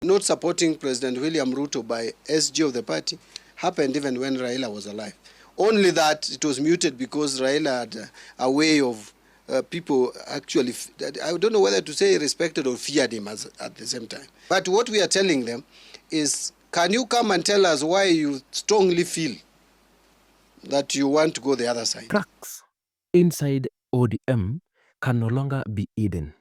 Not supporting President William Ruto by SG of the party happened even when Raila was alive. Only that it was muted because Raila had a way of people actually, I don't know whether to say respected or feared him at the same time. But what we are telling them is, can you come and tell us why you strongly feel that you want to go the other side? Cracks inside ODM can no longer be hidden.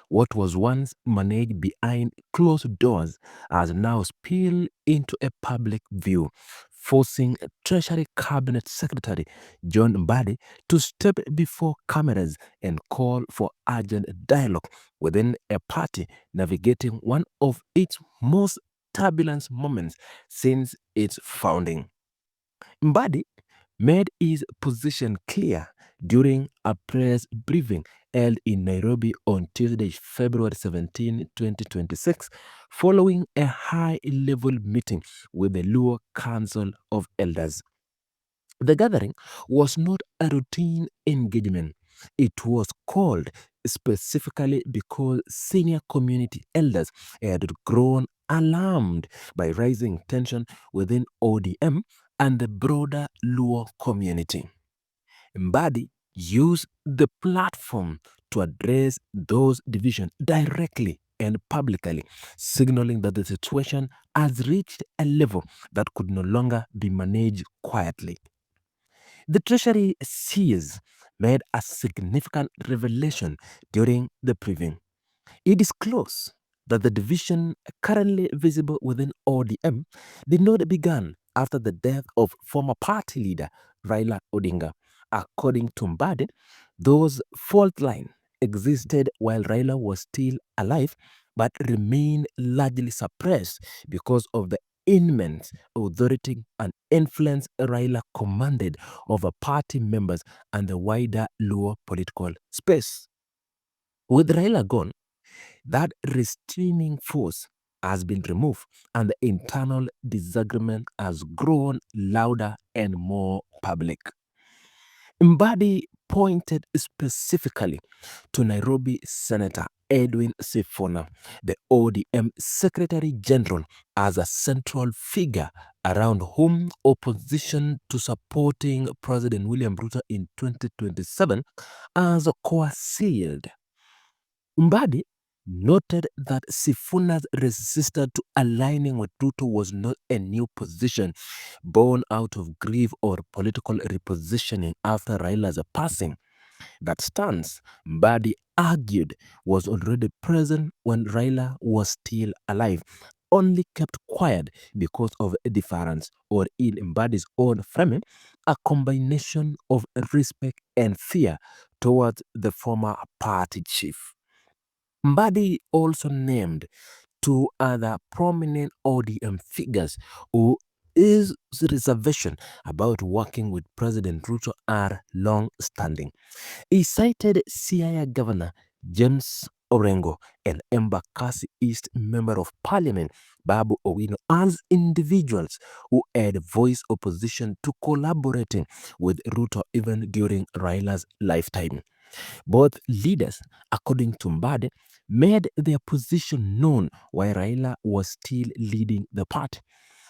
What was once managed behind closed doors has now spilled into a public view, forcing Treasury Cabinet Secretary John Mbadi to step before cameras and call for urgent dialogue within a party navigating one of its most turbulent moments since its founding. Mbadi made his position clear during a press briefing held in Nairobi on Tuesday, February 17, 2026, following a high-level meeting with the Luo Council of Elders. The gathering was not a routine engagement. It was called specifically because senior community elders had grown alarmed by rising tension within ODM and the broader Luo community. Mbadi used the platform to address those divisions directly and publicly, signaling that the situation has reached a level that could no longer be managed quietly. The Treasury CS made a significant revelation during the briefing. It disclosed that the division currently visible within ODM did not begin after the death of former party leader Raila Odinga. According to Mbadi, those fault lines existed while Raila was still alive but remained largely suppressed because of the immense authority and influence Raila commanded over party members and the wider Luo political space. With Raila gone, that restraining force has been removed and the internal disagreement has grown louder and more public. Mbadi pointed specifically to Nairobi Senator Edwin Sifuna, the ODM Secretary General, as a central figure around whom opposition to supporting President William Ruto in 2027 has coalesced. Mbadi noted that Sifuna's resistance to aligning with Ruto was not a new position born out of grief or political repositioning after Raila's passing. That stance, Mbadi argued, was already present when Raila was still alive, only kept quiet because of indifference, or in Mbadi's own framing, a combination of respect and fear towards the former party chief. Mbadi also named two other prominent ODM figures who his reservation about working with President Ruto are long-standing. He cited Siaya Governor James Orengo and Embakasi East Member of Parliament Babu Owino as individuals who had voiced opposition to collaborating with Ruto even during Raila's lifetime. Both leaders, according to Mbadi, made their position known while Raila was still leading the party,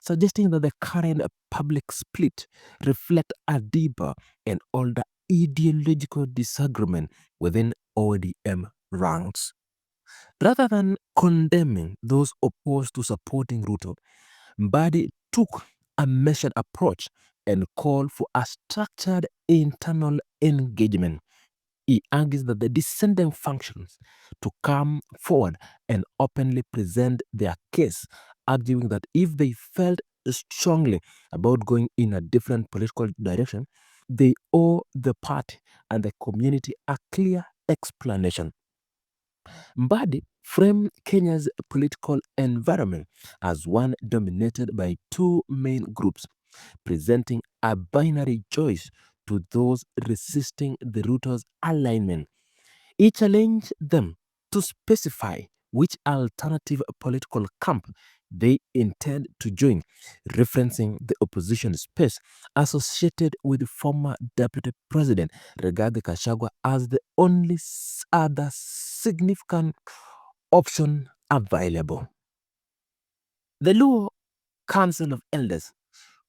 suggesting that the current public split reflect a deeper and older ideological disagreement within ODM ranks. Rather than condemning those opposed to supporting Ruto, Mbadi took a measured approach and called for a structured internal engagement. He argues that the dissenting functions to come forward and openly present their case, arguing that if they felt strongly about going in a different political direction, they owe the party and the community a clear explanation. Mbadi framed Kenya's political environment as one dominated by two main groups, presenting a binary choice to those resisting the Ruto's alignment. He challenged them to specify which alternative political camp they intend to join, referencing the opposition space associated with former Deputy President Rigathi Gachagua as the only other significant option available. The Luo Council of Elders,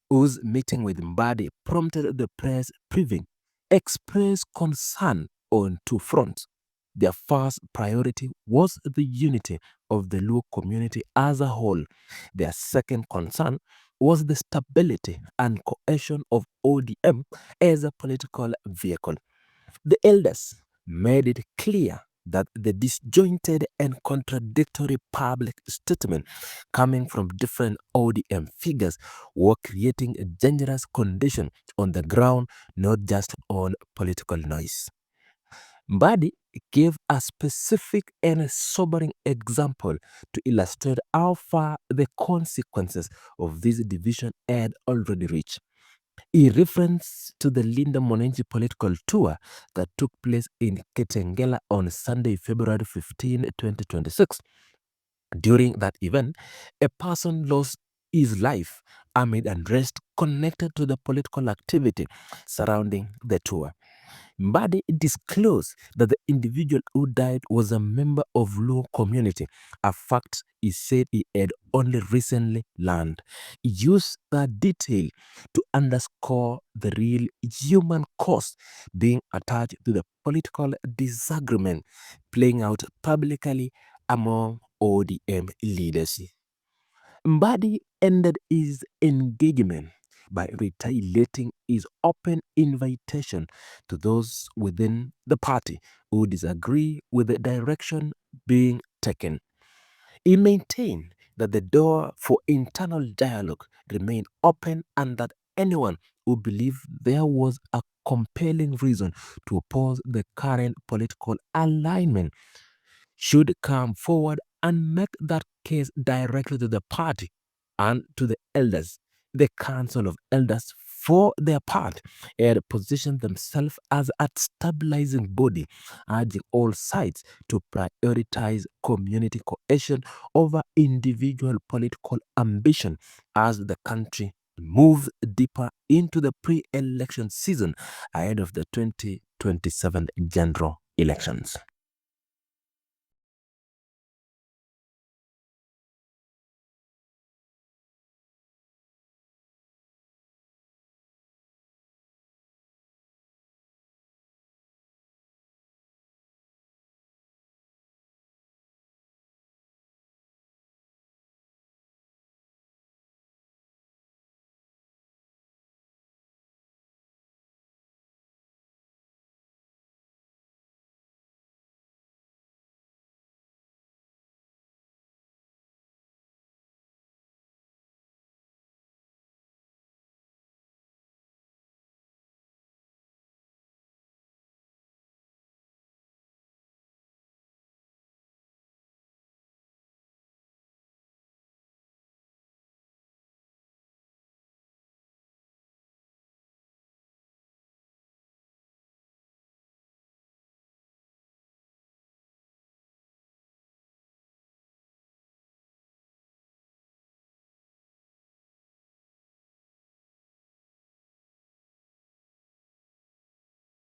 whose meeting with Mbadi prompted the press briefing, expressed concern on two fronts. Their first priority was the unity of the Luo community as a whole. Their second concern was the stability and cohesion of ODM as a political vehicle. The elders made it clear that the disjointed and contradictory public statement coming from different ODM figures were creating a dangerous condition on the ground, not just on political noise. Mbadi gave a specific and sobering example to illustrate how far the consequences of this division had already reached. He referenced to the Linda Mwananchi political tour that took place in Kitengela on Sunday, February 15, 2026. During that event, a person lost his life amid unrest connected to the political activity surrounding the tour. Mbadi disclosed that the individual who died was a member of Luo community, a fact he said he had only recently learned. He used that detail to underscore the real human cost being attached to the political disagreement playing out publicly among ODM leaders. Mbadi ended his engagement by reiterating his open invitation to those within the party who disagree with the direction being taken. He maintained that the door for internal dialogue remained open and that anyone who believed there was a compelling reason to oppose the current political alignment should come forward and make that case directly to the party and to the elders. The Council of Elders, for their part, had positioned themselves as a stabilizing body, urging all sides to prioritize community cohesion over individual political ambition as the country moves deeper into the pre-election season ahead of the 2027 general elections.